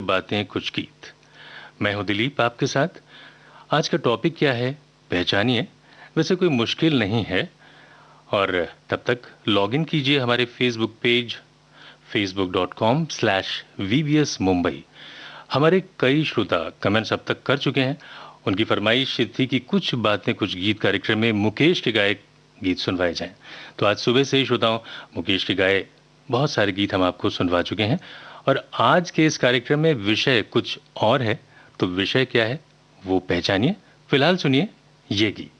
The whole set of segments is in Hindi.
बातें कुछ गीत। मैं हूं दिलीप आपके साथ। आज का टॉपिक क्या है पहचानिए। वैसे कोई मुश्किल नहीं है और तब तक लॉग इन कीजिए हमारे फेसबुक पेज facebook.com/VBS Mumbai। हमारे कई श्रोता कमेंट्स अब तक कर चुके हैं। उनकी फरमाइश थी कि कुछ बातें कुछ गीत कार्यक्रम में मुकेश के गाए गीत सुनवाए जाएं। तो आज सुबह से ही श्रोताओं मुकेश के गाए बहुत सारे गीत हम आपको सुनवा चुके हैं और आज के इस कार्यक्रम में विषय कुछ और है। तो विषय क्या है वो पहचानिए। फिलहाल सुनिए ये गीत।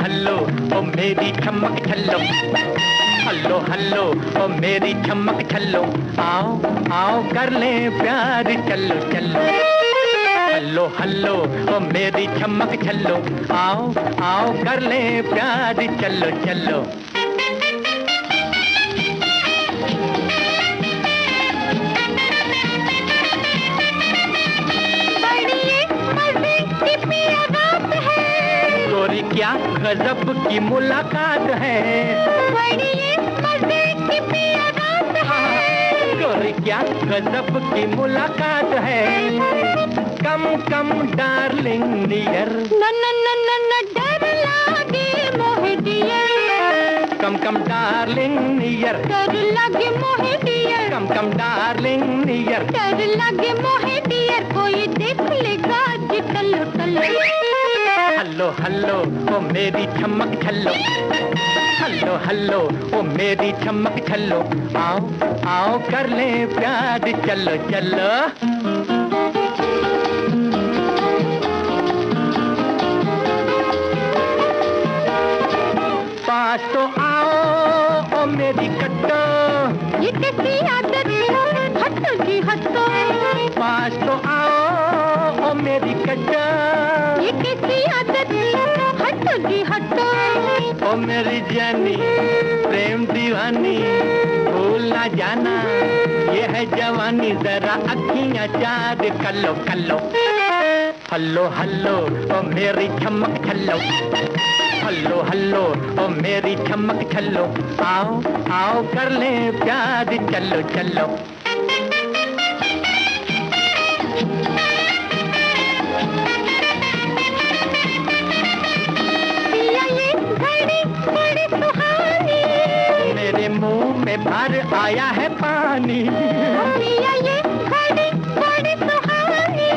हल्लो ओ मेरी चमक छल्लो, हल्लो हल्लो ओ मेरी चमक छल्लो, आओ आओ कर ले प्यार चलो चलो। हल्लो हल्लो ओ मेरी चमक छल्लो, आओ आओ कर ले प्यार चलो चलो। क्या गजब की मुलाकात है, बड़ी मजे की प्यार है। गोरी क्या गजब की मुलाकात है। कम कम डार्लिंग नियर, न न न न न डर लागे मोहे डियर। कम कम डार्लिंग नियर, डर लागे मोहे डियर। कम कम डार्लिंग नियर, डर लागे मोहे डियर। कोई देख लेगा जी टल्लो टल्लो। हल्लो हल्लो ओ मेरी चमक छल्लो, हल्लो हल्लो ओ मेरी चमक छल्लो, आओ आओ कर ले प्यार चलो चलो। पास तो आओ ओ मेरी कट्टो, ये कैसी आदत हटो जी हटो। पास तो आओ ओ मेरी कट्टो, ये कैसी आदत हटो जी हटो। ओ मेरी जानी प्रेम दीवानी भूल ना जाना, ये है जवानी जरा अखियां चार कल्लो कल्लो। हल्लो हल्लो ओ मेरी चमक छल्लो, हल्लो हल्लो ओ मेरी चमक छल्लो, आओ आओ कर ले प्यार चलो चलो। मेरे मुंह में भर आया है पानी, ये घड़ी बड़ी सुहानी।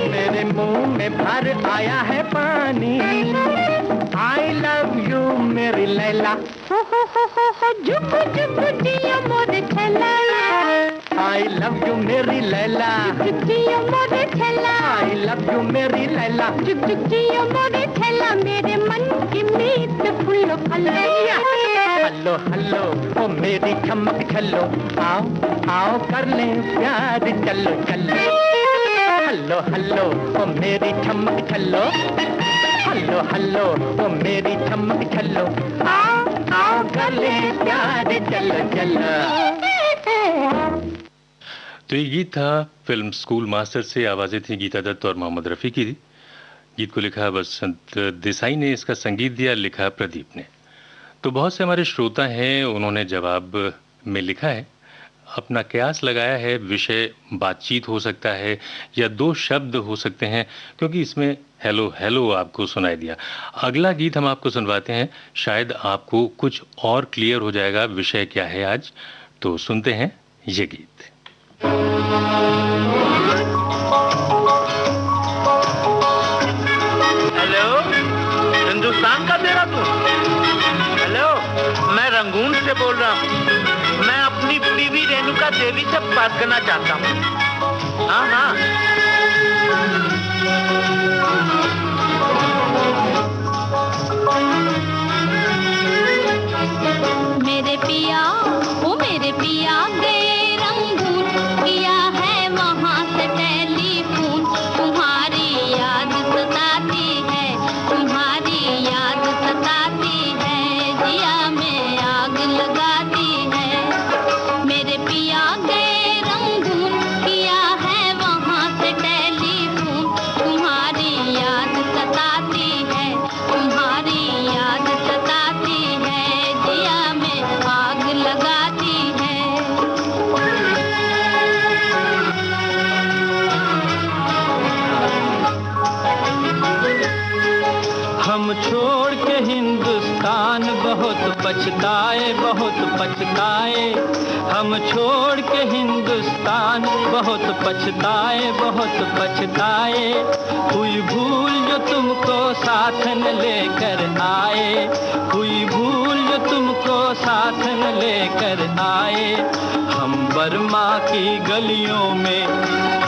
मेरे मुंह में भर आया है पानी। I love you मेरी लैला, हो जुग जुग जिया मोरे छेला। I love you मेरी लैला, जुग जिया मोरे छेला। I love you मेरी लैला, जुग जुग जिया मोरे छेला। मेरे मन की मीत फूलो फलो। हल्लो हल्लो ओ मेरी चमक छल्लो, आओ आओ कर ले प्यार चलो चलो। हल्लो हल्लो ओ मेरी चमक छल्लो, हल्लो हल्लो ओ मेरी चमक छल्लो, आओ आओ कर ले प्यार चलो चलो। तो ये गीत था फिल्म स्कूल मास्टर से। आवाजें थी गीता दत्त और मोहम्मद रफ़ी की। गीत को लिखा बसंत देसाई ने, इसका संगीत दिया लिखा प्रदीप ने। तो बहुत से हमारे श्रोता हैं, उन्होंने जवाब में लिखा है, अपना कयास लगाया है। विषय बातचीत हो सकता है या दो शब्द हो सकते हैं, क्योंकि इसमें हेलो हेलो आपको सुनाई दिया। अगला गीत हम आपको सुनवाते हैं, शायद आपको कुछ और क्लियर हो जाएगा विषय क्या है आज। तो सुनते हैं ये गीत। हेलो, हिंदुस्तान का तेरा तू। हेलो, मैं रंगून से बोल रहा हूँ। मैं अपनी बीवी रेणुका देवी से बात करना चाहता हूँ। हाँ हाँ। मेरे पिया, ओ मेरे पिया गए रंगून, किया है वहाँ से टेलीफोन। तुम्हारी हम छोड़ के हिंदुस्तान बहुत पछताए, बहुत पछताए। हम छोड़ के हिंदुस्तान बहुत पछताए, बहुत पछताए। हुई भूल जो तुमको साथ न लेकर आए, हुई भूल जो तुमको साथ न लेकर आए। हम बर्मा की गलियों में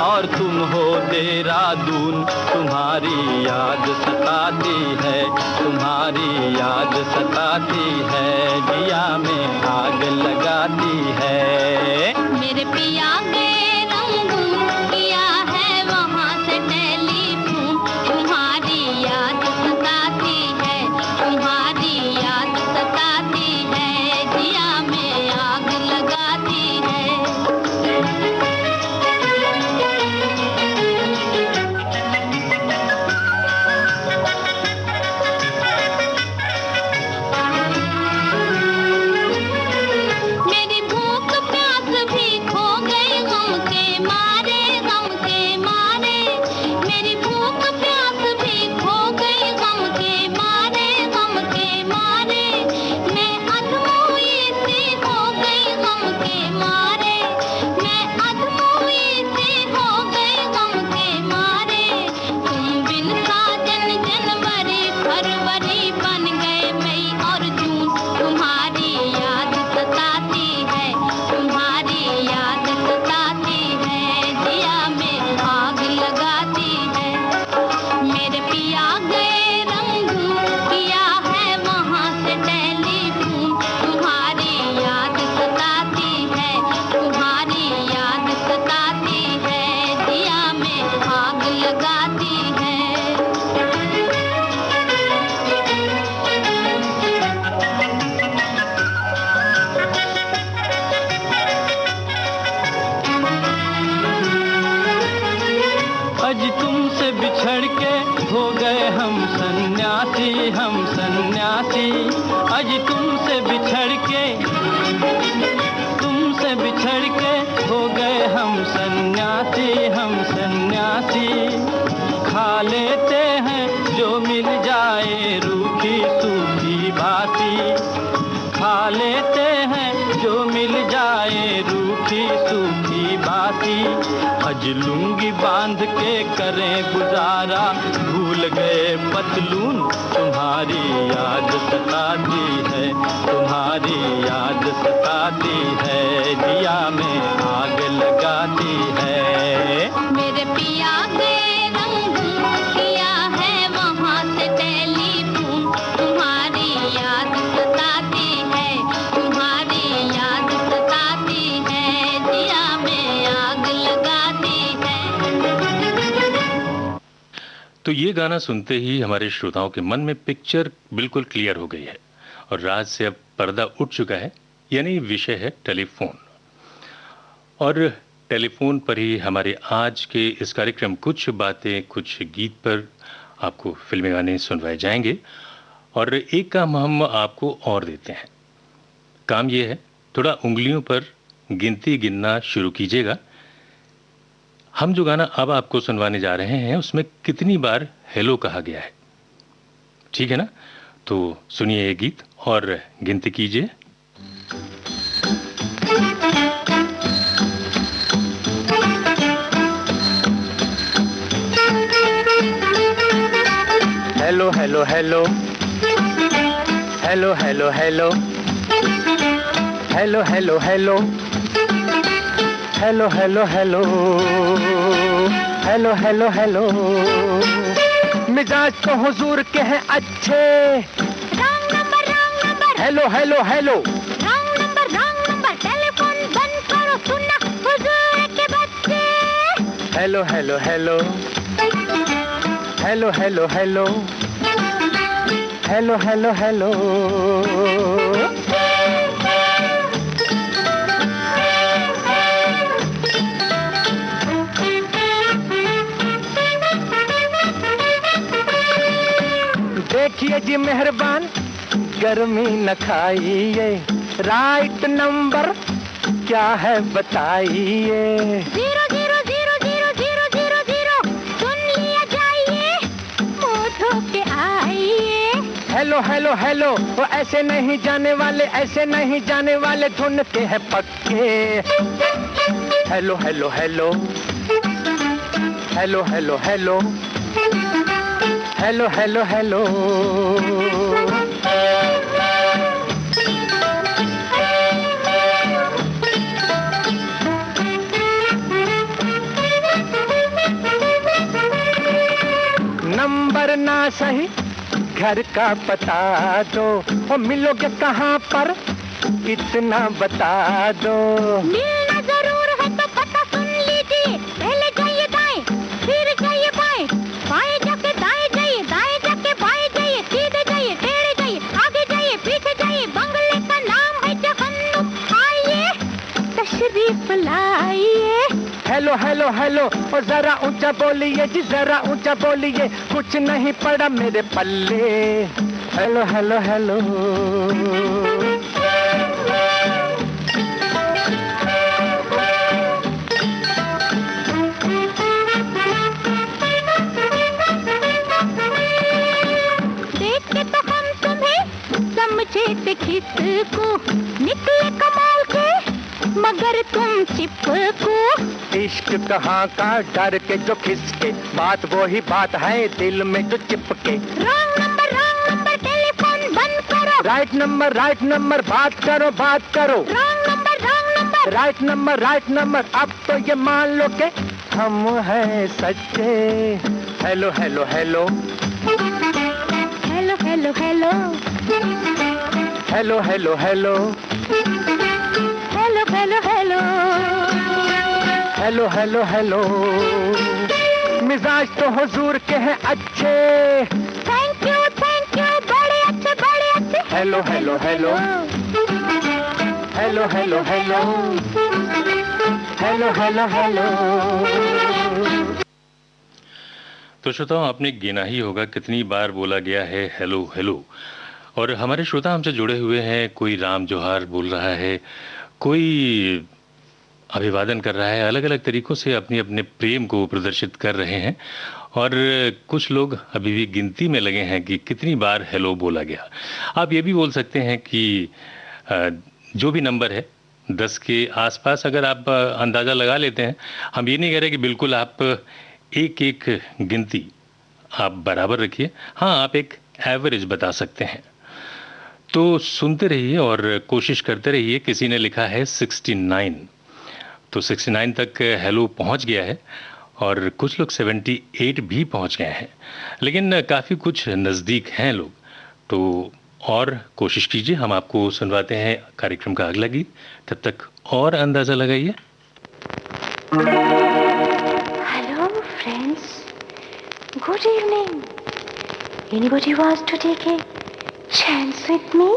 और तुम हो देहरादून, तुम्हारी याद सताती है, तुम्हारी याद सताती है, जिया में आग लगाती है। मेरे पिया गए रंगून, किया है वहाँ से टेलीफोन, तुम्हारी याद सताती है, तुम्हारी याद सताती है, जिया में आग लगाती है। मेरी भूख प्यास भी खो गई गम के मारे, गम के मारे। मेरी भूख प्यास भी खो गई गम के मारे, गम के मारे। मैं अधमोई सी हो गई गम के मारे, मैं अधमोई सी हो गई गम के मारे। तुम बिन साजन जनवरी फरवरी बन गए मई और जून, तुम्हारी याद सताती है, तुम्हारी याद सताती है, जिया में आग लगाती है। मेरे पिया गए रंगून, किया है वहाँ से टेलीफोन, तुम्हारी याद सताती है, तुम्हारी याद सताती है, जिया में आग लगाती है। अज तुमसे बिछड़ के हो गए हम सन्यासी, हम सन्यासी। अज तुमसे बिछड़ के हो गए हम सन्यासी, हम सन्यासी। खा लेते हैं जो मिल जाए रूखी सूखी बासी, खा लेते हैं जो मिल जाए रूखी सूखी बासी। अज लुंगी बांध के करें गुजारा, भूल गए पतलून, तुम्हारी याद सताती है, तुम्हारी याद सताती है, जिया में आग लगाती है। मेरे पिया गए रंगून, किया है वहाँ से टेलीफोन, तुम्हारी याद सताती है, तुम्हारी याद सताती है, जिया में आग लगाती है। तो ये गाना सुनते ही हमारे श्रोताओं के मन में पिक्चर बिल्कुल क्लियर हो गई है और राज से अब पर्दा उठ चुका है, यानी विषय है टेलीफोन। और टेलीफोन पर ही हमारे आज के इस कार्यक्रम कुछ बातें कुछ गीत पर आपको फिल्मी गाने सुनवाए जाएंगे। और एक काम हम आपको और देते हैं, काम ये है थोड़ा उंगलियों पर गिनती गिनना शुरू कीजिएगा। हम जो गाना अब आपको सुनवाने जा रहे हैं उसमें कितनी बार हेलो कहा गया है, ठीक है ना? तो सुनिए ये गीत और गिनती कीजिए। Hello hello hello hello hello hello hello hello hello hello hello hello hello hello hello. मिजाज तो हुजूर के हैं अच्छे। Wrong number hello hello hello wrong number telephone बंद करो, सुनना हुजूर के बच्चे। Hello hello hello hello hello hello hello hello hello. देखिए जी मेहरबान, गर्मी न खाइए, राइट नंबर क्या है बताइए। 0000000 सुन लिया जाइए, मुंह धो के आइए। हेलो हेलो हेलो, वो ऐसे नहीं जाने वाले, ऐसे नहीं जाने वाले, धुन के हैं पक्के। Hello hello hello, hello hello hello, hello hello hello. Number ना सही, घर का बता दो, वो मिलोगे कहाँ पर, इतना बता दो। मिलना जरूर है तो पता सुन लीजिए, पहले जाइए दाएं, फिर जाइए बाएं, बाएं जाके दाएं जाइए, दाएं जाके बाएं जाइए, सीधे जाइए, टेढ़े जाइए, आगे जाइए, पीछे जाइए, बंगले का नाम है जहन्नुम। आइए तशरीफ लाइए। हेलो हेलो हेलो, ओ जरा ऊंचा बोलिए जी, जरा ऊंचा बोलिए, कुछ नहीं पड़ा मेरे पल्ले। Hello hello hello. देख के तो हम तुम्हें समझे थे किसको, निकले कमाल के मगर तुम चिपको। इश्क कहाँ का डर के जो खिसके, बात वो ही बात है दिल में जो चिपके। रॉन्ग नंबर टेलीफोन बंद करो। राइट नंबर बात करो बात करो। रॉन्ग नंबर राइट नंबर, अब तो ये मान लो के हम हैं सच्चे। Hello hello hello, hello hello hello, hello hello hello, hello hello hello, hello hello hello. मिजाज तो हुजूर के हैं अच्छे। थैंक यू बड़े अच्छे। Hello hello hello, hello hello hello, hello hello hello. तो श्रोताओं, आपने गिना ही होगा कितनी बार बोला गया है हेलो हेलो। और हमारे श्रोता हमसे जुड़े हुए हैं, कोई राम जोहार बोल रहा है, कोई अभिवादन कर रहा है, अलग अलग तरीकों से अपने अपने प्रेम को प्रदर्शित कर रहे हैं। और कुछ लोग अभी भी गिनती में लगे हैं कि कितनी बार हेलो बोला गया। आप ये भी बोल सकते हैं कि जो भी नंबर है 10 के आसपास अगर आप अंदाज़ा लगा लेते हैं, हम ये नहीं कह रहे कि बिल्कुल आप एक एक गिनती आप बराबर रखिए, हाँ आप एक एवरेज बता सकते हैं। तो सुनते रहिए और कोशिश करते रहिए। किसी ने लिखा है 69, तो 69 तक हेलो पहुंच गया है और कुछ लोग 78 भी पहुंच गए हैं, लेकिन काफ़ी कुछ नज़दीक हैं लोग। तो और कोशिश कीजिए, हम आपको सुनवाते हैं कार्यक्रम का अगला गीत। तब तक और अंदाज़ा लगाइए। Hello friends, good evening. Anybody wants to take a chance with me?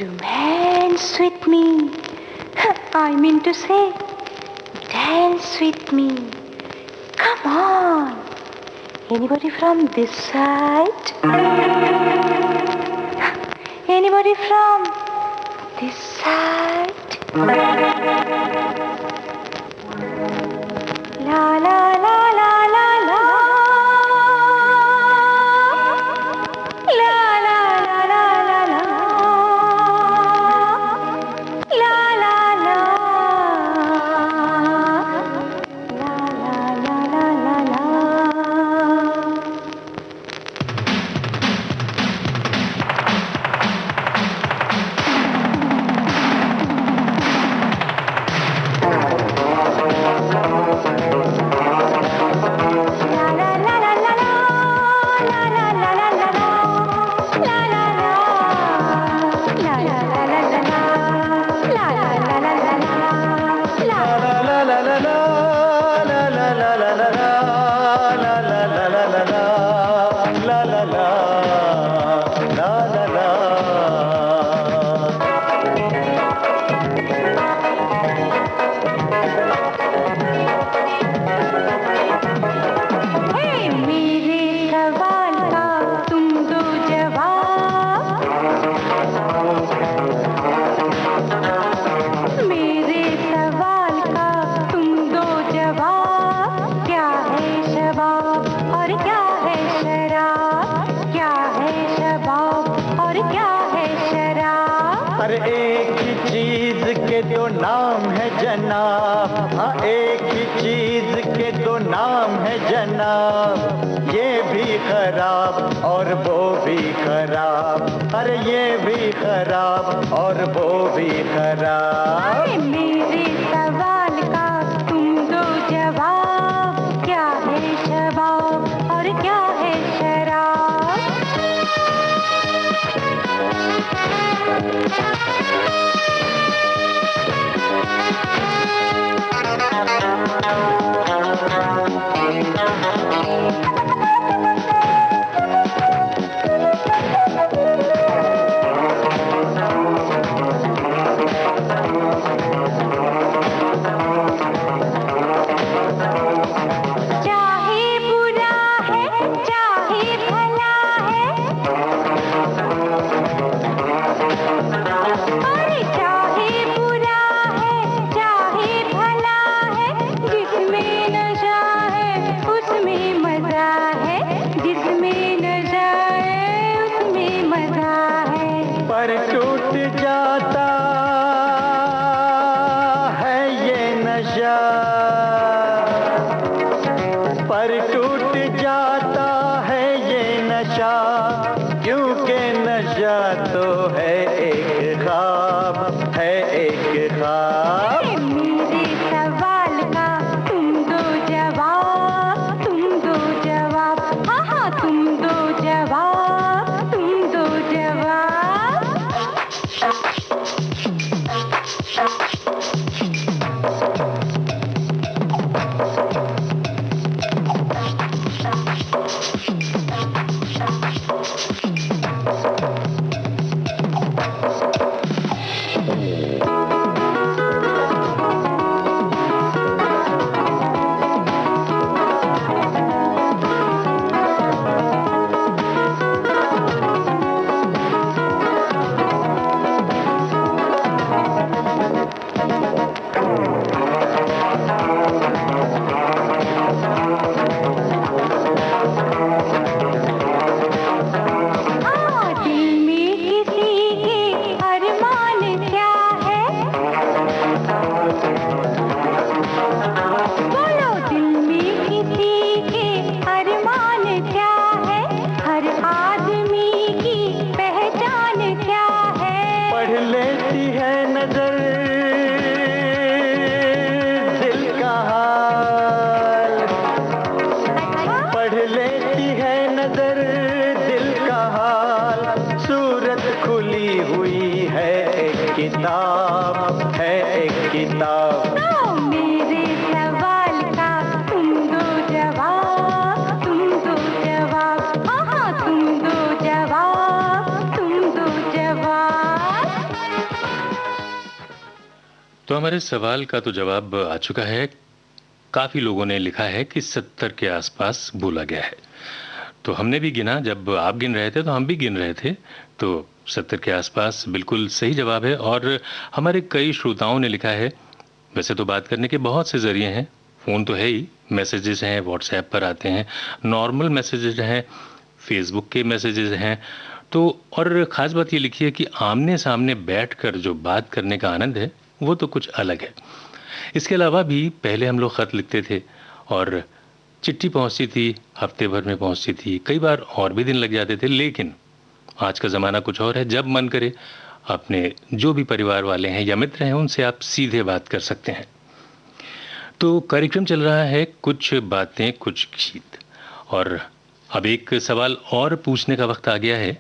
Romance with me. I mean to say, dance with me. Come on. Anybody from this side? Anybody from this side? La la la la la la. La la la la la la. La la la. La la la la la la. और क्या है शराब, क्या है शबाब। नाम है जनाब, हाँ एक ही चीज के दो नाम है जनाब, ये भी खराब और वो भी खराब, अरे ये भी खराब और वो भी खराब। मेरे सवाल का तुम दो जवाब, क्या है शबाब और क्या है शराब? तो हमारे सवाल का तो जवाब आ चुका है। काफी लोगों ने लिखा है कि 70 के आसपास बोला गया है। तो हमने भी गिना, जब आप गिन रहे थे तो हम भी गिन रहे थे, तो 70 के आसपास बिल्कुल सही जवाब है। और हमारे कई श्रोताओं ने लिखा है। वैसे तो बात करने के बहुत से जरिए हैं, फ़ोन तो है ही, मैसेजेस हैं, व्हाट्सएप पर आते हैं, नॉर्मल मैसेजेस हैं, फेसबुक के मैसेजेस हैं। तो और ख़ास बात ये लिखी है कि आमने सामने बैठकर जो बात करने का आनंद है वो तो कुछ अलग है। इसके अलावा भी पहले हम लोग ख़त लिखते थे और चिट्ठी पहुंचती थी, हफ्ते भर में पहुंचती थी, कई बार और भी दिन लग जाते थे। लेकिन आज का ज़माना कुछ और है, जब मन करे अपने जो भी परिवार वाले हैं या मित्र हैं उनसे आप सीधे बात कर सकते हैं। तो कार्यक्रम चल रहा है कुछ बातें कुछ गीत, और अब एक सवाल और पूछने का वक्त आ गया है।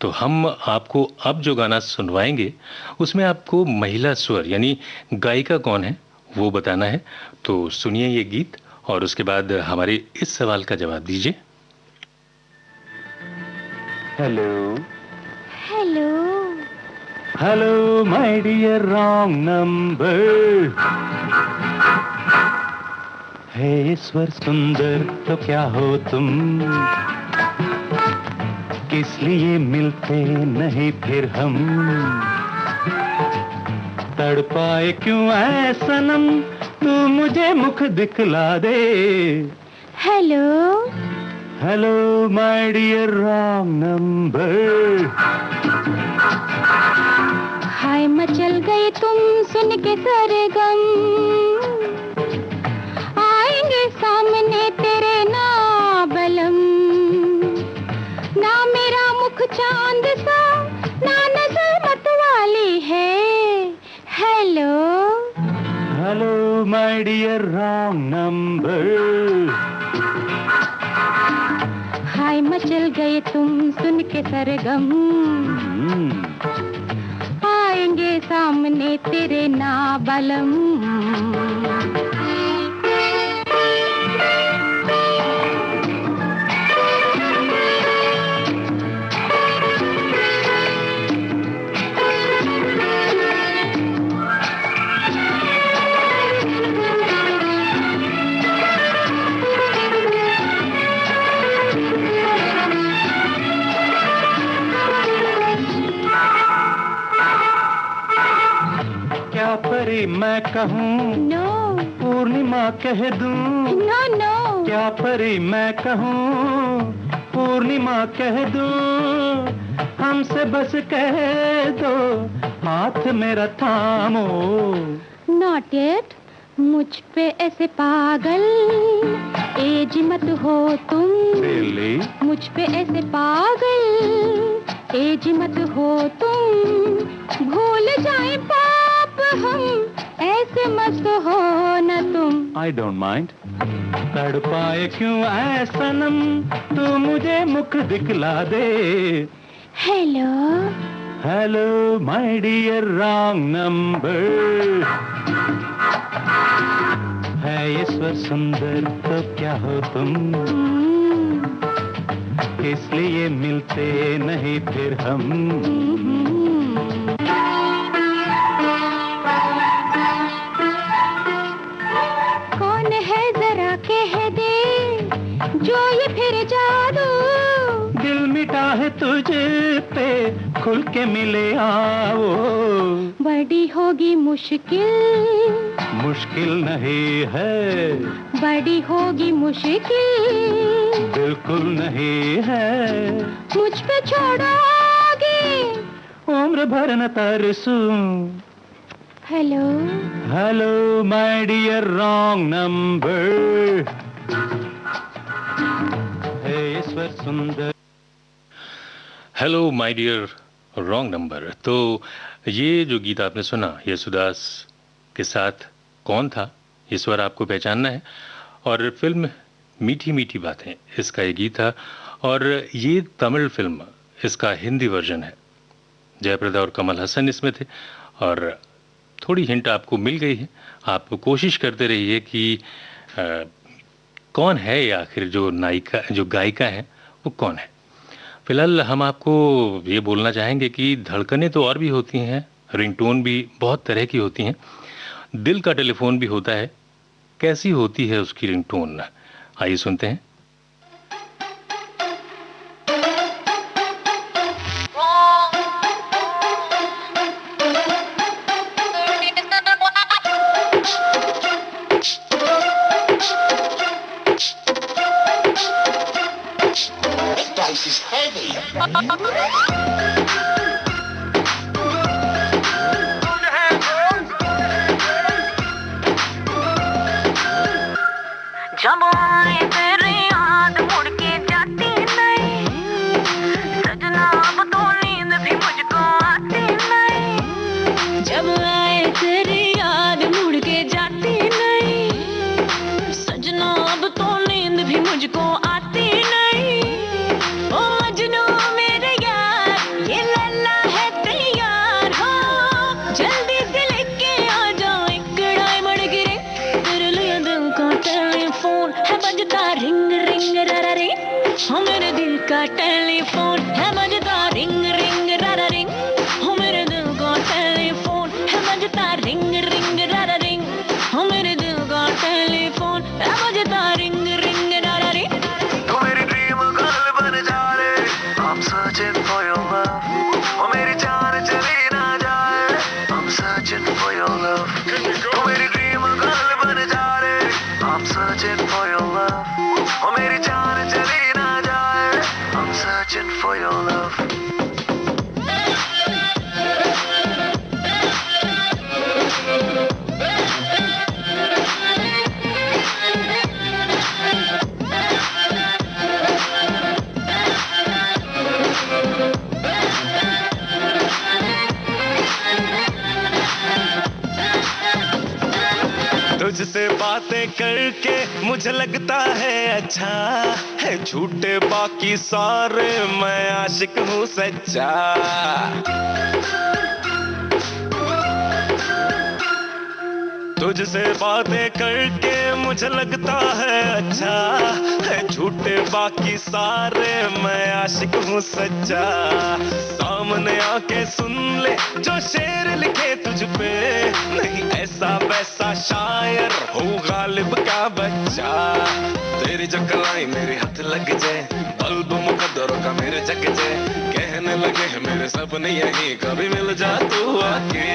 तो हम आपको अब जो गाना सुनवाएंगे उसमें आपको महिला स्वर यानी गायिका कौन है वो बताना है। तो सुनिए ये गीत और उसके बाद हमारे इस सवाल का जवाब दीजिए। Hello hello hello my dear wrong number. है ईश्वर सुंदर तो क्या हो तुम, किस लिए मिलते नहीं फिर हम, तड़पाए क्यों है सनम, तू मुझे मुख दिखला दे। Hello hello my dear wrong number. हाय मचल गई तू तुम सुन के सरगम, आएंगे सामने तेरे ना बलम, ना मेरा मुख चांद सा, ना नजर मत वाली है। Hello hello my dear wrong number, हाय मचल गए तुम सुन के सरगम, आएंगे सामने तेरे ना बलम। क्या परी मैं कहूँ, नो पूर्णिमा कह दूँ, नो नो, क्या परी मैं कहूँ, पूर्णिमा कह दूँ, हमसे बस कह दो, हाथ मेरा थामो। नॉट येट, मुझ पे ऐसे पागल एज मत हो तुम, Really? मुझ पे ऐसे पागल एज मत हो तुम, भूल जाए पाप हम, ऐसे मत हो न तुम। I don't mind. तड़पाए क्यों ऐ सनम, तू मुझे मुख दिखला दे। Hello hello my dear wrong number, है ये स्वर सुंदर तो क्या हो तुम, इसलिए मिलते नहीं फिर हम। कौन है जरा कह दे, जो ये फिर जादू, दिल मिटा है तुझे पे, खुल के मिले आओ। बड़ी होगी मुश्किल, मुश्किल नहीं है, बड़ी होगी मुश्किल, बिल्कुल नहीं है, मुझ पे छोड़ोगे, उम्र भर न तरसूं। Hello hello my dear wrong number, है ईश्वर सुंदर। Hello my dear wrong number. तो ये जो गीत आपने सुना, यशुदास के साथ कौन था, ये स्वर आपको पहचानना है। और फिल्म मीठी मीठी बातें, इसका ये गीत था। और ये तमिल फिल्म, इसका हिंदी वर्जन है। जयप्रदा और कमल हसन इसमें थे। और थोड़ी हिंट आपको मिल गई है। आप कोशिश करते रहिए कि कौन है ये आखिर जो नायिका, जो गायिका है, वो कौन है। फिलहाल हम आपको ये बोलना चाहेंगे कि धड़कनें तो और भी होती हैं, रिंगटोन भी बहुत तरह की होती हैं, दिल का टेलीफोन भी होता है। कैसी होती है उसकी रिंगटोन, आइए सुनते हैं। जब आए तेरी याद मुड़ के जाती नहीं, सजना अब तो नींद भी मुझको आती नहीं। जब आए तेरी याद मुड़ के जाती नहीं, सजना अब तो नींद भी मुझको आती नहीं। ओ मजनू मेरे यार, ये लल्ला है तैयार हो, जल्दी से लेके आ जाओ एक डायमंड की रिंग, तेरे लिए दिल का टेलीफोन है बजता रिंग रिंग रा रिंग, हो मेरे दिल का टेलीफोन है बजता रिंग रिंग रा रिंग, हो मेरे दिल का टेलीफोन है बजता रिंग रिंग रा रिंग, हो मेरे दिल का टेलीफोन है बजता रिंग रिंग रा रिंग। तू मेरी ड्रीम गर्ल बन जा रे, I'm searching for your love, ओ मेरी जान चली ना जाए, I'm searching for your love। तू मेरी ड्रीम गर्ल बन जा रे, I'm searching for your love, ओ मेरी जान चली ना जाए, I'm searching for your love। तुझसे बातें करके मुझे लगता है अच्छा है, झूठे बाकी सारे मैं आशिक हूँ सच्चा। तुझसे बातें करके मुझे लगता है अच्छा है, झूठे बाकी सारे मैं आशिक हूँ सच्चा। सामने आके सुन ले जो शेर लिखे तुझ पे, नहीं ऐसा वैसा शायर हो गालिब का बच्चा। तेरी जो कलाई मेरे हाथ लग जाए, बल्ब मुकद्दरों का मेरे जग जाए, कहने लगे मेरे सपने यही कभी मिल जा तू आके।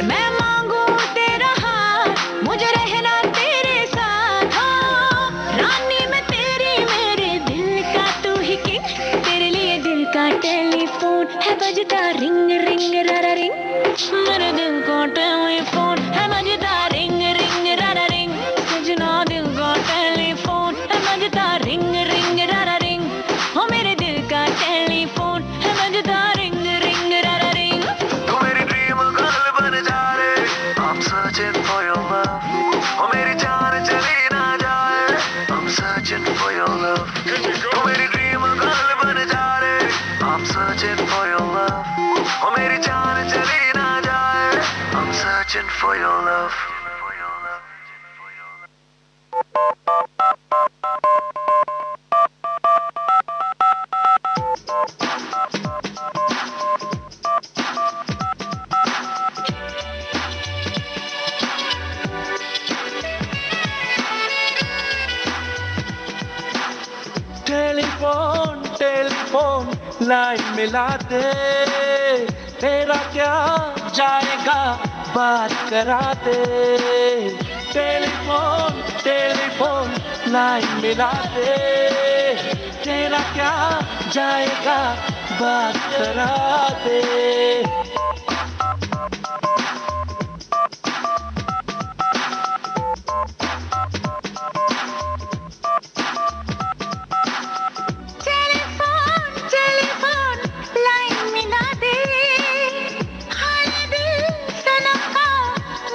मैं मांगू तेरा हाथ, मुझे रहना तेरे साथ, हाँ। रानी मैं तेरी, मेरे दिल का तू ही किंग, तेरे लिए दिल का टेलीफोन है बजता रिंग रिंग रारा रिंग, मेरे दिल का टेलीफोन है बजता रिंग रिंग रारा रिंग, सजना दिल का टेलीफोन है बजता रिंग रिंग रारा रिंग, हो मेरे दिल का टेलीफोन है बजता रिंग रिंग रारा रिंग। तू मेरी ड्रीम गर्ल बन जा रे, I'm searching for your love, ओ मेरी जान चली ना जाए, I'm searching for your love। तू मेरी ड्रीम गर्ल बन जा रे, I'm searching for your love, ओ मेरी जान चली ना जाए, I'm searching for your love। Telephone telephone line मिला दे, तेरा क्या जाएगा बात करा दे। टेलीफोन टेलीफोन लाइन मिला दे, तेरा क्या जाएगा बात करा दे। टेलीफोन टेलीफोन लाइन मिला दे, हाल दिल सनम का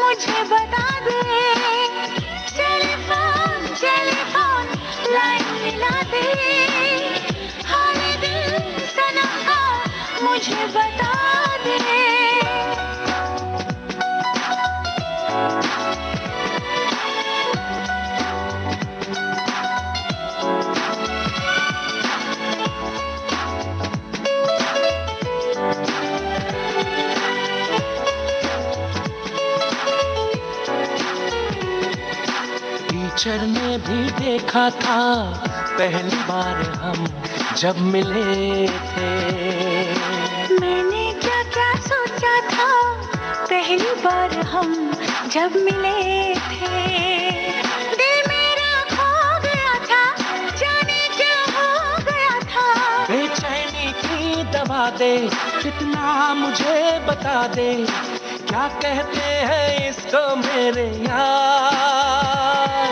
मुझे बता दे। टेलीफोन टेलीफोन लाइन मिला दे, हाल दिल सनम का मुझे बता दे। टीचर ने भी देखा था पहली बार हम जब मिले थे। मैंने क्या क्या सोचा था पहली बार हम जब मिले थे। दिल मेरा खो गया था, जाने क्या हो गया था। बेचैनी की दवा दे, कितना मुझे बता दे, क्या कहते हैं इसको मेरे यार,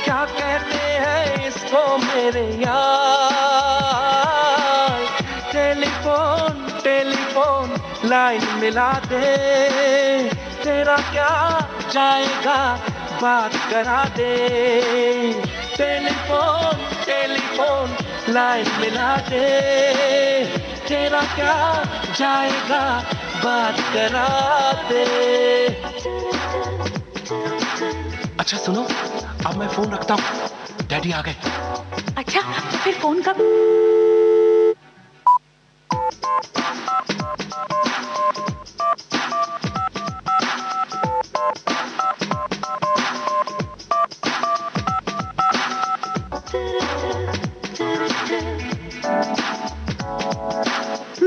क्या कहते हैं इसको मेरे यार। टेलीफोन टेलीफोन लाइन मिला दे, तेरा क्या जाएगा बात करा दे। टेलीफोन टेलीफोन लाइन मिला दे, तेरा क्या जाएगा बात करा दे। अच्छा सुनो, अब मैं फोन रखता हूँ, डैडी आ गए। अच्छा फिर फोन कब?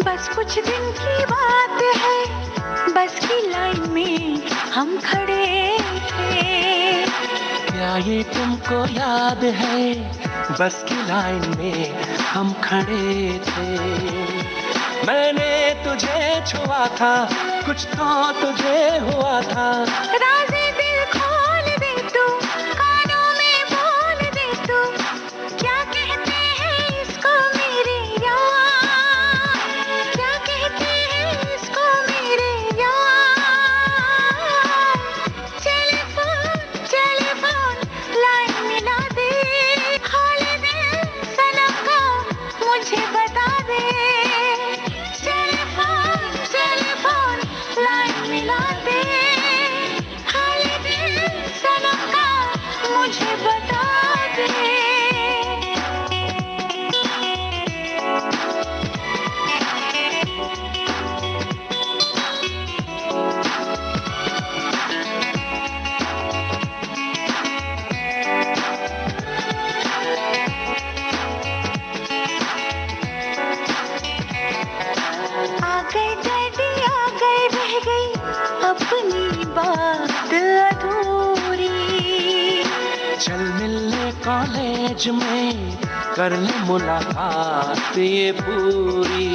बस कुछ दिन की बात है, बस की लाइन में हम खड़े थे। क्या ये तुमको याद है, बस की लाइन में हम खड़े थे। मैंने तुझे छुआ था, कुछ तो तुझे हुआ था। राज़े दिल खोल दे तू, कानों में बोल दे तू, क्या कहते हैं इसको मेरे यार, क्या कहते हैं इसको मेरे यार। टेलीफोन टेलीफोन अपनी बात अधूरी। चल मिलने कॉलेज में कर ले मुलाकात ये पूरी।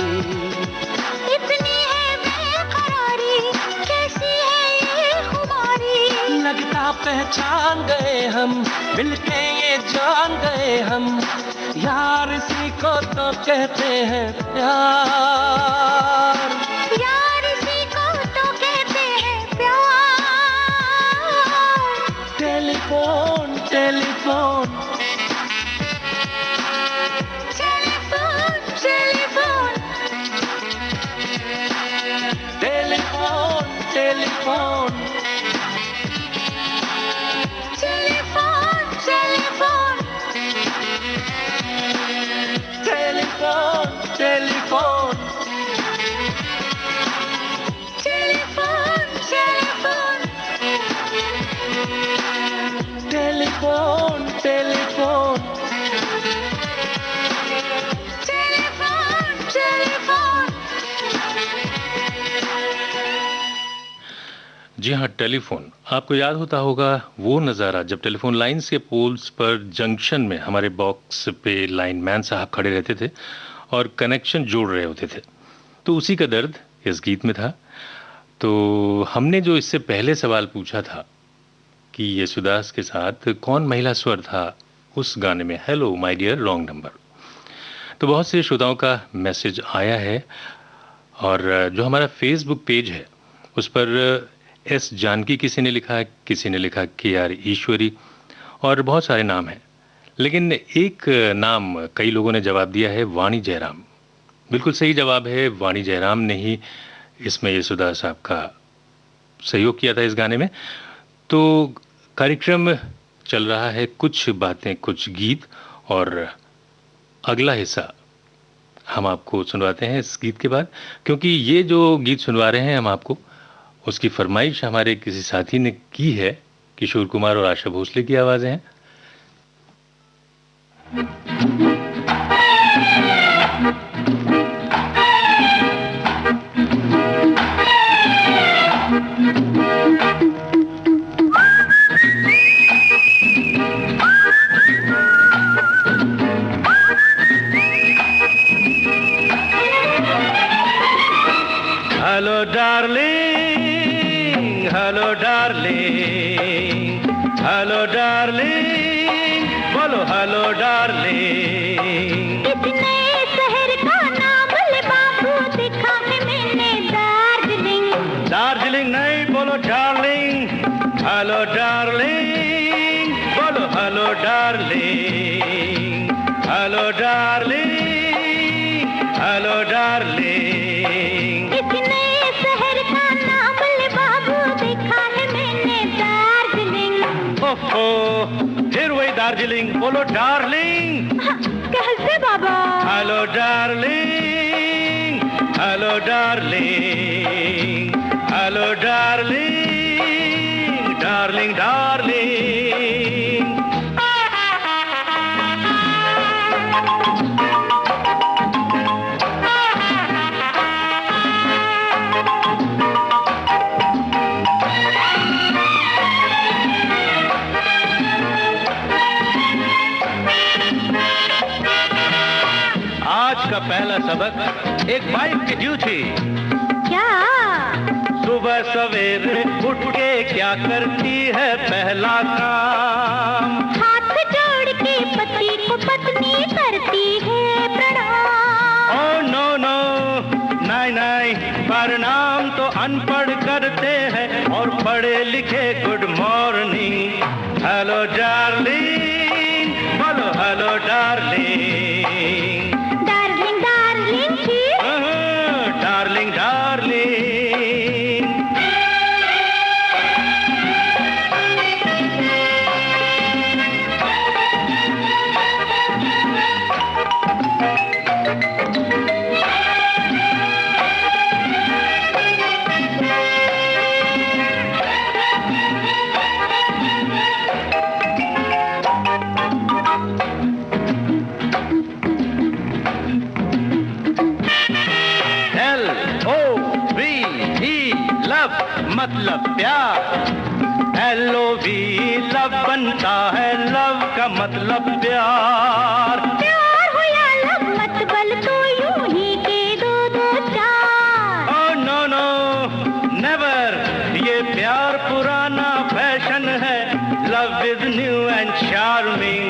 इतनी है बेकरारी, कैसी है ये खुमारी। लगता पहचान गए हम, मिलके ये जान गए हम, यार इसी को तो कहते हैं प्यार। यार इसी को तो कहते हैं प्यार। Telephone telephone telephone telephone telephone telephone telephone telephone telephone telephone telephone जी हाँ, टेलीफोन। आपको याद होता होगा वो नज़ारा जब टेलीफोन लाइन्स के पोल्स पर जंक्शन में हमारे बॉक्स पे लाइनमैन साहब खड़े रहते थे और कनेक्शन जोड़ रहे होते थे। तो उसी का दर्द इस गीत में था। तो हमने जो इससे पहले सवाल पूछा था कि येसुदास के साथ कौन महिला स्वर था उस गाने में, hello my dear wrong number. तो बहुत से श्रोताओं का मैसेज आया है और जो हमारा फेसबुक पेज है उस पर एस जानकी किसी ने लिखा, किसी ने लिखा KR ईश्वरी और बहुत सारे नाम हैं। लेकिन एक नाम कई लोगों ने जवाब दिया है, वाणी जयराम। बिल्कुल सही जवाब है, वाणी जयराम ने ही इसमें येसुदास साहब का सहयोग किया था इस गाने में। तो कार्यक्रम चल रहा है कुछ बातें कुछ गीत और अगला हिस्सा हम आपको सुनवाते हैं इस गीत के बाद, क्योंकि ये जो गीत सुनवा रहे हैं हम आपको, उसकी फरमाइश हमारे किसी साथी ने की है। किशोर कुमार और आशा भोसले की आवाजें हैं। Hello darling, hello darling, hello darling, बोलो हेलो डार्लिंग। इतने शहर का नाम ले बाबू, देखा है मैंने दार्जिलिंग। दार्जिलिंग नहीं, बोलो डार्लिंग, हेलो डार्लिंग, बोलो hello darling, hello darling, hello darling. इतने शहर का नाम ले बाबू, देखा है मैंने दार्जिलिंग। ओहो, फिर वही दार्जिलिंग, बोलो डार्लिंग, कैसे बाबा? Hello darling, hello darling, hello darling, darling darling. आज का पहला सबक एक बाइक की ड्यू थी। क्या? सुबह सवेरे उठ के क्या करती है पहला काम? हाथ जोड़ के पति को पत्नी करती है प्रणाम। ओ नो नो, नहीं नहीं, प्रणाम तो अनपढ़ करते हैं और पढ़े लिखे गुड मॉर्निंग। हेलो डार्लिंग, बोलो हेलो डार्लिंग, डार्लिंग डार्लिंग जी। Darling darling. मतलब प्यार, LOV लव बनता है, लव का मतलब प्यार। प्यार हो या लव मत बल तो यूं ही के दो दो चार। Oh no no, never, ये प्यार पुराना फैशन है, love is new and charming.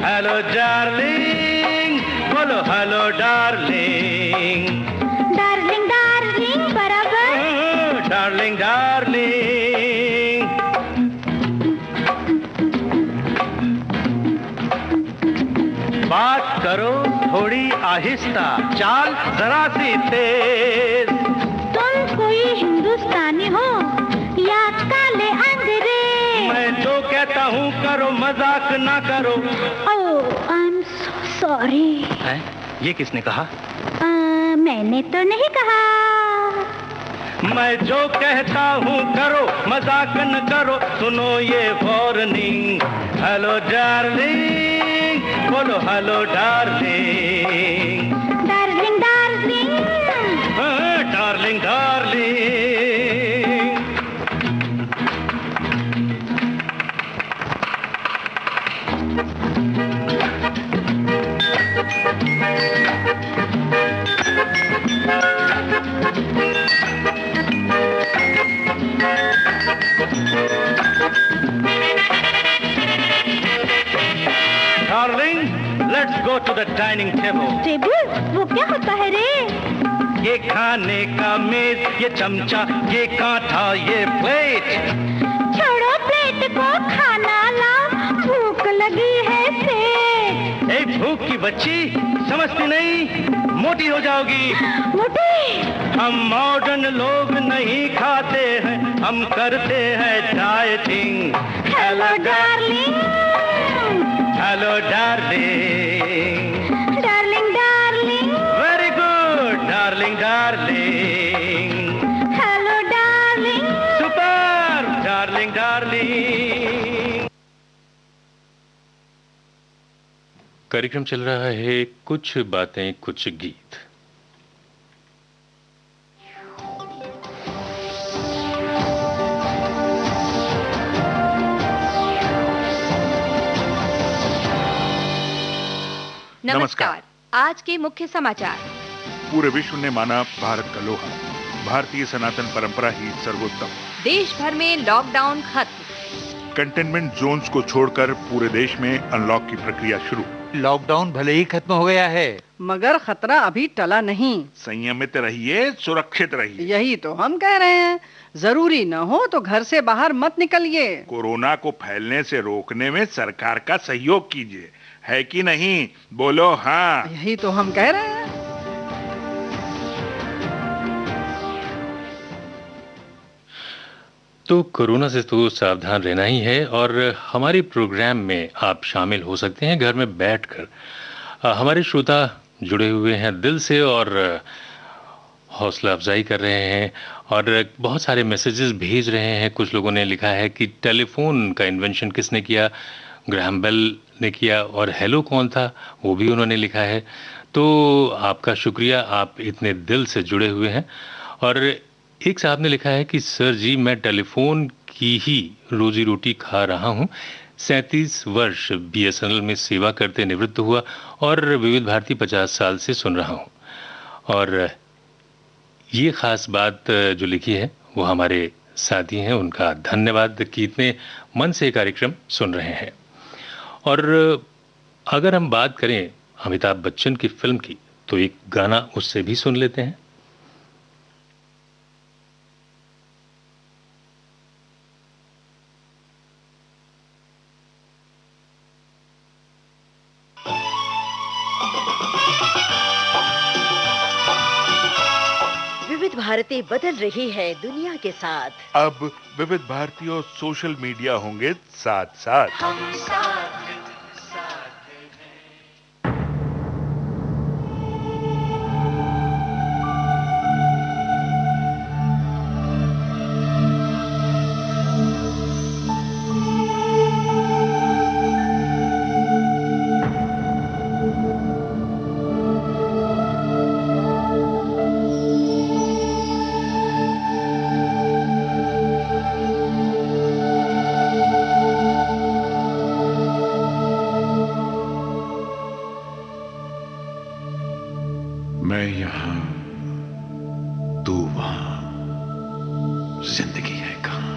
Hello darling, बोलो hello darling. डार्लिंग डार्लिंग बराबर। Darling darling. बात करो थोड़ी आहिस्ता, चाल जरा सी तेज। तुम कोई हिंदुस्तानी हो या काले अंग्रेज? मैं तो कहता हूँ करो मजाक ना करो। ओह आई एम सो सॉरी। हैं? ये किसने कहा? मैंने तो नहीं कहा। मैं जो कहता हूँ करो मजाक न करो, सुनो ये वार्निंग। हेलो डार्लिंग, बोलो hello darling. Darling darling. Darling darling. Darling, let's go to the dining table. Table? वो क्या होता है रे? ये खाने का मेज, ये चमचा, ये कांटा, ये प्लेट। छोड़ो प्लेट को, खाना लाओ, भूख लगी है पेट। एक भूख की बच्ची, समझती नहीं, मोटी हो जाओगी। मोटी? हम मॉडर्न लोग नहीं खाते हैं, हम करते हैं dieting. Hello darling. Hello darling. Darling darling. Very good darling darling. Hello darling. Super darling darling. कार्यक्रम चल रहा है कुछ बातें कुछ गीत। नमस्कार। आज के मुख्य समाचार। पूरे विश्व ने माना भारत का लोहा, भारतीय सनातन परंपरा ही सर्वोत्तम। देश भर में लॉकडाउन खत्म। कंटेनमेंट जोन्स को छोड़कर पूरे देश में अनलॉक की प्रक्रिया शुरू। लॉकडाउन भले ही खत्म हो गया है, मगर खतरा अभी टला नहीं। संयमित रहिए, सुरक्षित रहिए। यही तो हम कह रहे हैं। जरूरी न हो तो घर से बाहर मत निकलिए। कोरोना को फैलने से रोकने में सरकार का सहयोग कीजिए, है कि नहीं? बोलो हाँ। यही तो हम कह रहे हैं। तो कोरोना से तो सावधान रहना ही है और हमारे प्रोग्राम में आप शामिल हो सकते हैं घर में बैठकर। हमारे श्रोता जुड़े हुए हैं दिल से और हौसला अफजाई कर रहे हैं और बहुत सारे मैसेजेस भेज रहे हैं। कुछ लोगों ने लिखा है कि टेलीफोन का इन्वेंशन किसने किया? ग्राहम बेल ने किया। और हेलो कौन था? वो भी उन्होंने लिखा है। तो आपका शुक्रिया, आप इतने दिल से जुड़े हुए हैं। और एक साहब ने लिखा है कि सर जी, मैं टेलीफोन की ही रोजी रोटी खा रहा हूँ। 37 वर्ष BSNL में सेवा करते निवृत्त हुआ और विविध भारती 50 साल से सुन रहा हूँ। और ये खास बात जो लिखी है वो हमारे साथी हैं, उनका धन्यवाद कि इतने मन से कार्यक्रम सुन रहे हैं। और अगर हम बात करें अमिताभ बच्चन की फिल्म की, तो एक गाना उससे भी सुन लेते हैं। विविध भारती बदल रही है दुनिया के साथ। अब विविध भारती और सोशल मीडिया होंगे साथ साथ। हम साथ हैं। मैं यहाँ, तू वहां, जिंदगी है कहां?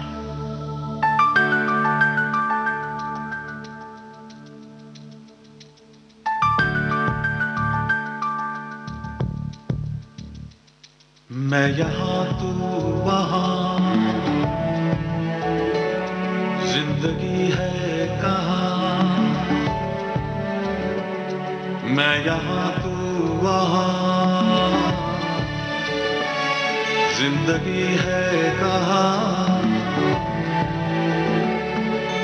मैं यहाँ, तू वहां, जिंदगी है कहां? मैं यहाँ, तू वहां, जिंदगी है कहां?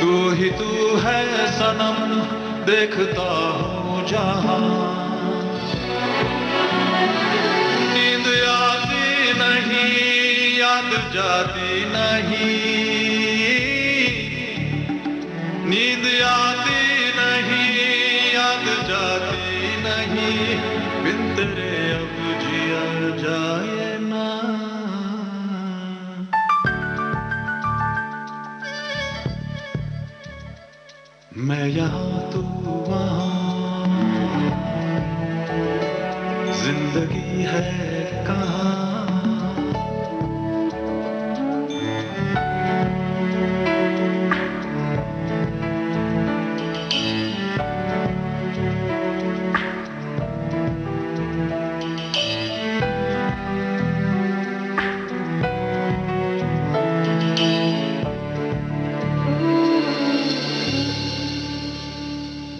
तू ही तू है सनम, देखता हूँ जहां। नींद आती नहीं, याद जाती नहीं, नींद आती नहीं, याद जाती नहीं, बिन तेरे अब जिया जाए ना। मैं यहाँ, तू वहां, जिंदगी है कहां?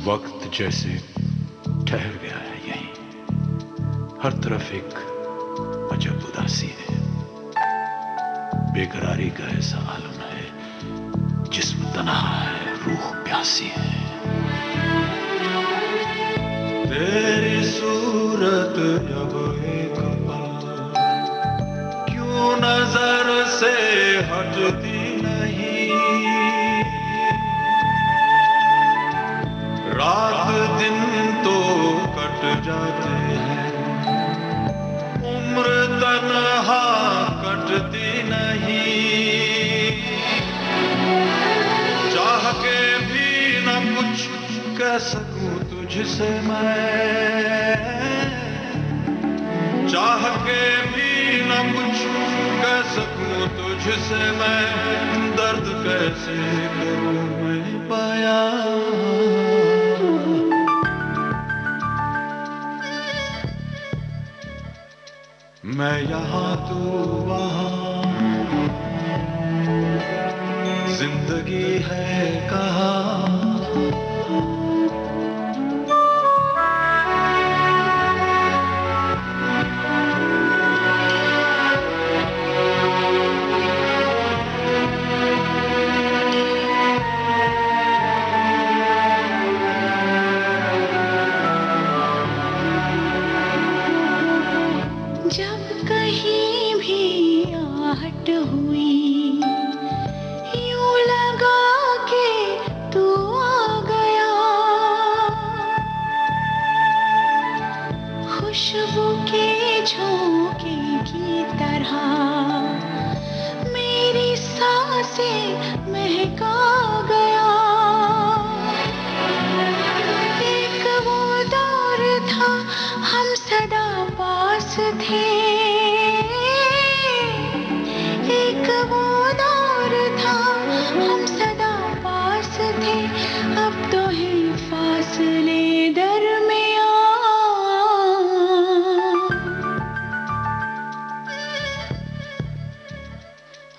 वक्त जैसे ठहर गया है यहीं, हर तरफ एक अजब उदासी है, बेकरारी का ऐसा आलम है, जिस्म तन्हा है, रूह प्यासी है। तेरी सूरत अब एक पल क्यों नजर से हटती नहीं, रात दिन तो कट जाते हैं, उम्र तन्हा कटती नहीं। चाह के भी न कुछ कह सकूं तुझसे मैं, चाह के भी न कुछ कह सकूं तुझसे मैं, दर्द कैसे करूं मैं बयां। मैं यहाँ, तू वहां, जिंदगी है कहां? खुशबू के झोंके की तरह मेरी सांसें महका गया। एक वो दौर था हम सदा पास थे, एक वो दौर था हम सदा पास थे, अब तो है फासले दरमियां।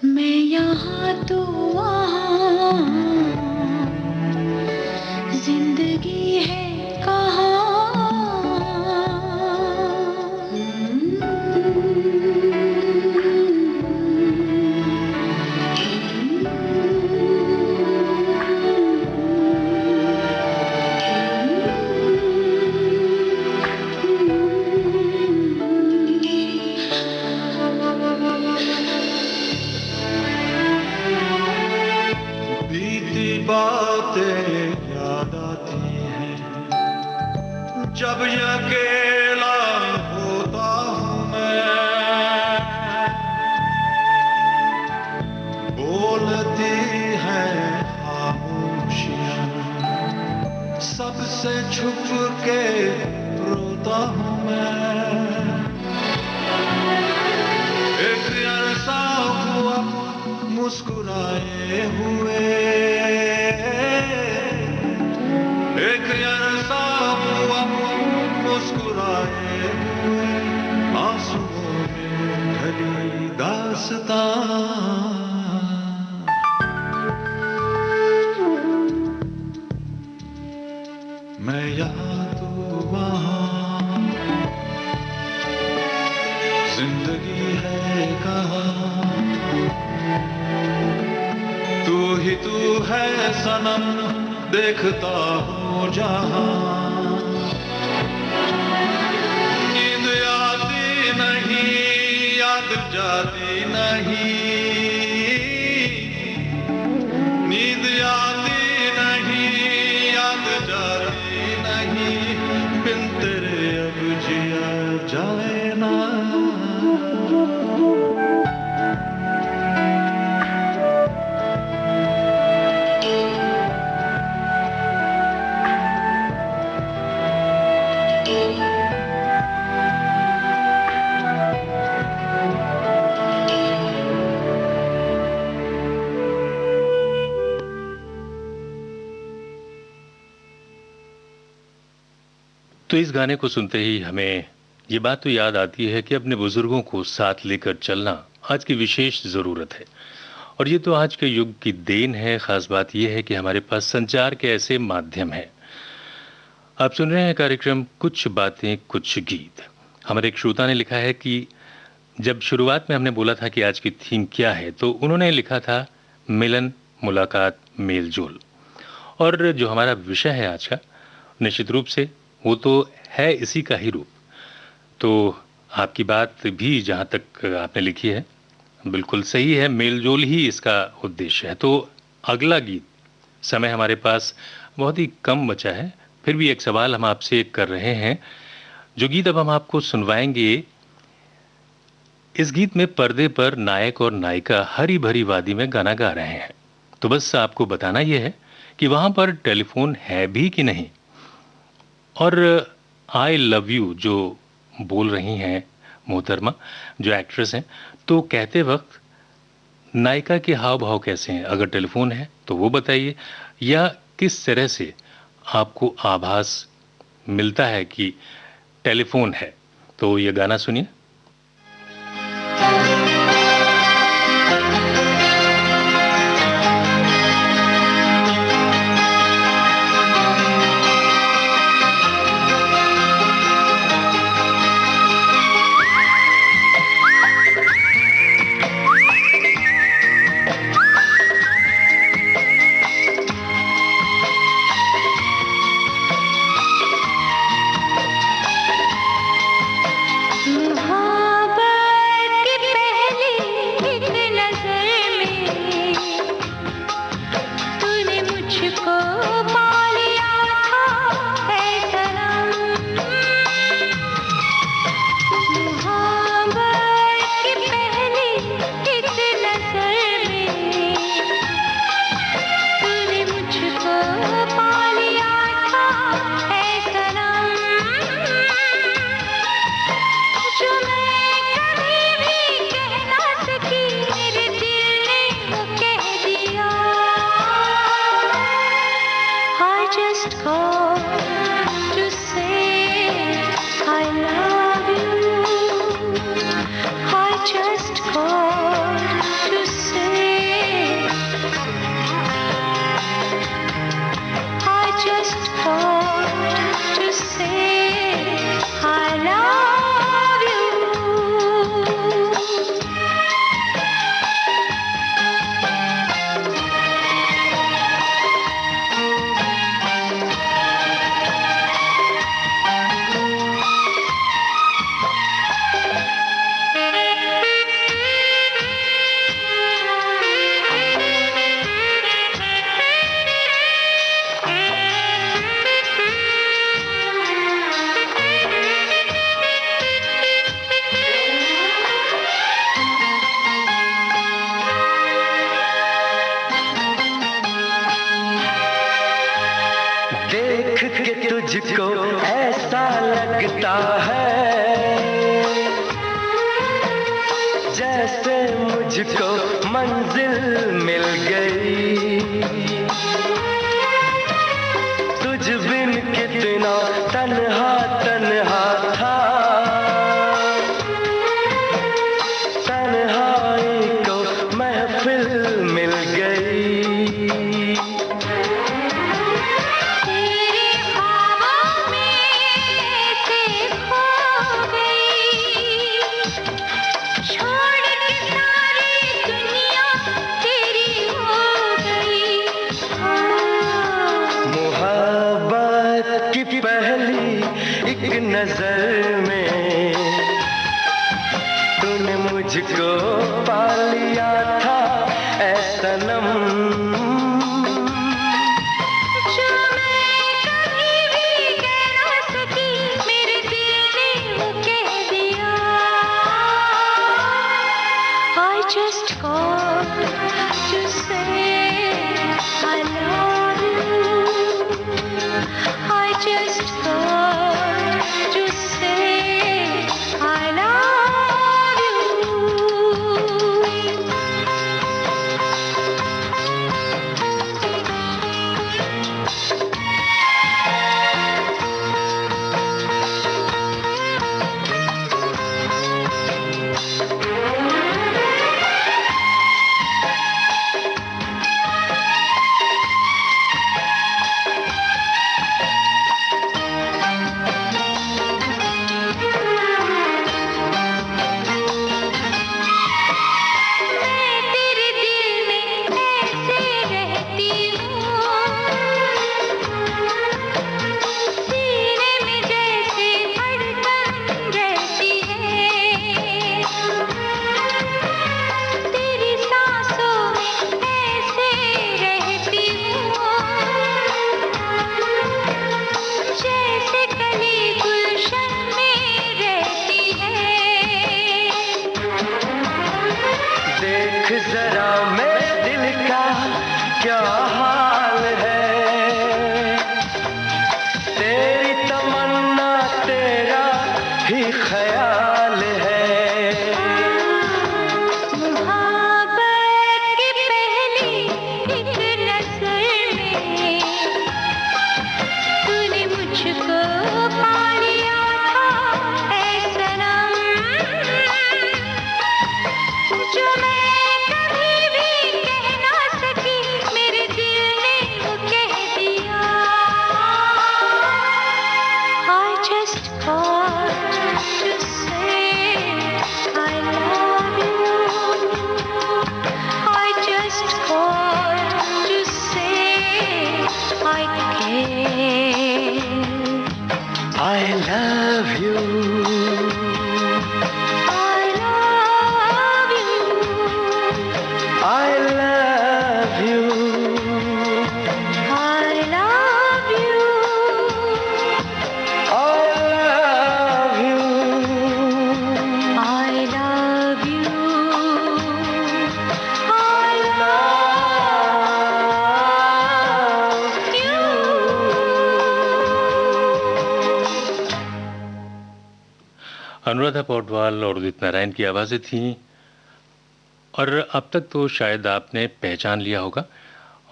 मैं यहाँ तो वहाँ, जिंदगी है कहाँ। बातें याद आती हैं जब अकेला होता हूँ मैं, बोलती हैं खामोशियाँ, सबसे छुप के रोता हूँ मैं। मुस्कुराए हुए एक अरसा हुआ मुस्कुराए हुए आंसुओं में ढली दास्तां मैं यहाँ तू वहाँ जिंदगी है कहाँ तू है सनम देखता हूँ जहाँ नींद आती नहीं याद जाती नहीं नींद आती नहीं याद जाती नहीं बिन तेरे अब जिया जाए ना तो इस गाने को सुनते ही हमें ये बात तो याद आती है कि अपने बुजुर्गों को साथ लेकर चलना आज की विशेष ज़रूरत है। और ये तो आज के युग की देन है। ख़ास बात यह है कि हमारे पास संचार के ऐसे माध्यम हैं। आप सुन रहे हैं कार्यक्रम कुछ बातें कुछ गीत। हमारे एक श्रोता ने लिखा है कि जब शुरुआत में हमने बोला था कि आज की थीम क्या है, तो उन्होंने लिखा था मिलन, मुलाकात, मेल जोल। और जो हमारा विषय है आज का, निश्चित रूप से वो तो है इसी का ही रूप। तो आपकी बात भी जहाँ तक आपने लिखी है बिल्कुल सही है, मेलजोल ही इसका उद्देश्य है। तो अगला गीत, समय हमारे पास बहुत ही कम बचा है, फिर भी एक सवाल हम आपसे कर रहे हैं। जो गीत अब हम आपको सुनवाएंगे, इस गीत में पर्दे पर नायक और नायिका हरी भरी वादी में गाना गा रहे हैं। तो बस आपको बताना यह है कि वहाँ पर टेलीफोन है भी कि नहीं। और आई लव यू जो बोल रही हैं मोहतरमा, जो एक्ट्रेस हैं, तो कहते वक्त नायिका के हाव भाव कैसे हैं? अगर टेलीफोन है तो वो बताइए, या किस तरह से आपको आभास मिलता है कि टेलीफोन है। तो ये गाना सुनिए। तुझको ऐसा लगता है जैसे मुझको मंजिल मुझको पा लिया था ऐ सनम। जो मैं कभी भी कह ना सकी मेरे दिल ने वो कह दिया। I just called to say I love you. I just called to say I love you. मैं तेरे दिल में ऐसे रहती हूँ, सीने में जैसे धड़कन रहती है। तेरी सांसों में ऐसे रहती हूँ, जैसे कली गुलशन में रहती है। देख जरा मेरे दिल का क्या हाल है, तेरी तमन्ना तेरा ही ख्याल है। मोहब्बत की पहली एक नज़र में तूने मुझको पा लिया था ऐ सनम। जो मैं कभी भी कह ना सकी मेरे दिल ने वो कह दिया। I just called to say I love you. I just called to say I care. I love you. I love you. I love you. I love you. I love you. I love you. I love you. Anuradha Paudwal और उदित नारायण की आवाज़ें थीं और अब तक तो शायद आपने पहचान लिया होगा।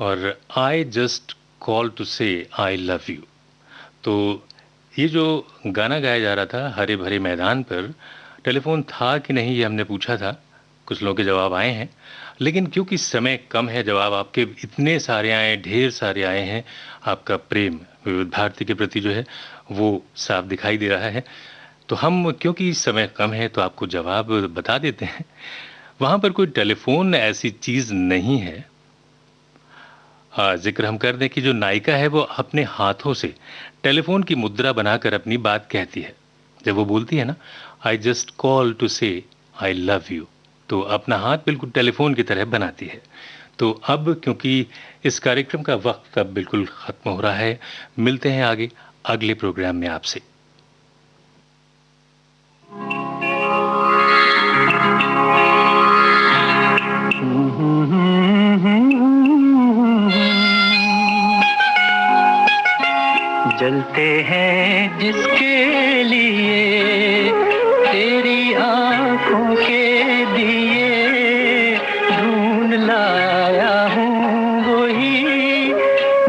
और आई जस्ट कॉल टू से आई लव यू, तो ये जो गाना गाया जा रहा था हरे भरे मैदान पर, टेलीफोन था कि नहीं ये हमने पूछा था। कुछ लोगों के जवाब आए हैं, लेकिन क्योंकि समय कम है, जवाब आपके इतने सारे आए, ढेर सारे आए हैं। आपका प्रेम विविध भारती के प्रति जो है वो साफ दिखाई दे रहा है। तो हम क्योंकि समय कम है तो आपको जवाब बता देते हैं। वहाँ पर कोई टेलीफोन ऐसी चीज़ नहीं है। जिक्र हम कर दें कि जो नायिका है वो अपने हाथों से टेलीफोन की मुद्रा बनाकर अपनी बात कहती है। जब वो बोलती है ना आई जस्ट कॉल टू से आई लव यू, तो अपना हाथ बिल्कुल टेलीफोन की तरह बनाती है। तो अब क्योंकि इस कार्यक्रम का वक्त अब बिल्कुल ख़त्म हो रहा है, मिलते हैं आगे अगले प्रोग्राम में आपसे। जलते हैं जिसके लिए तेरी आंखों के दिए, ढूंढ लाया हूँ वही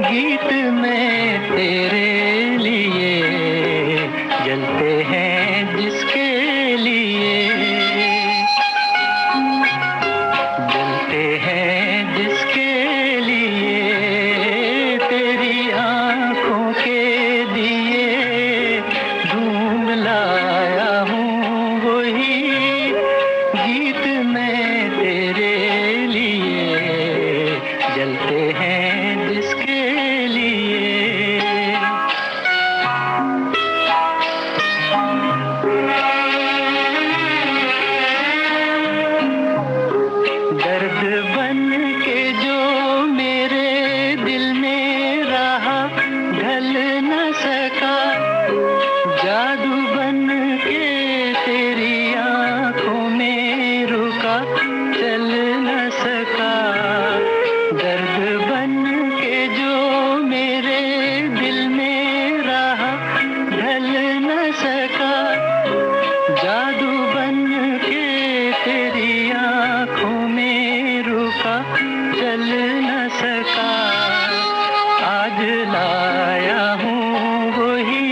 गीत मैं तेरे लिए। जलते हैं जिसके लिए, जलते हैं जिसके लिए तेरी आंखों के दिए, ढूंढ लाया हूँ वही जादू बन के तेरी आंखों में रुका, चल न सका। आज लाया हूँ वही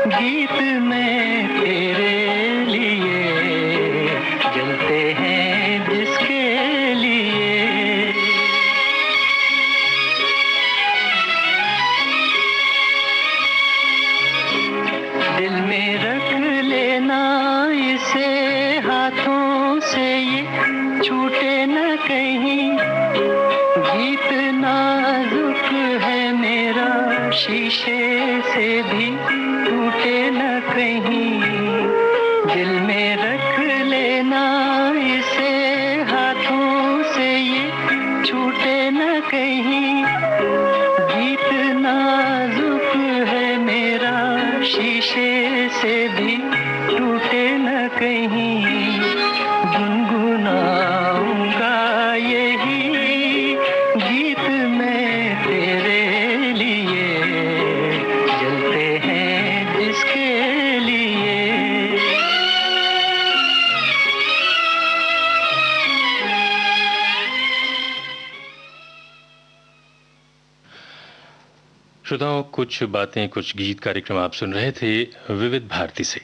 गीत मैं तेरे लिए, जलते हैं जिसके लिए। दिल में रख लेना इसे हाथों से, ये छूटे न कहीं। गीत नाजुक है मेरा, शीशे से भी टूटे न कहीं। दिल में रख लेना इसे हाथों से, ये छूटे न कहीं। गीत नाजुक है मेरा, शीशे से भी टूटे न कहीं। गुनगुनाऊंगा यही गीत मैं तेरे लिए, जलते हैं जिसके लिए। श्रोताओं, कुछ बातें कुछ गीत कार्यक्रम आप सुन रहे थे विविध भारती से।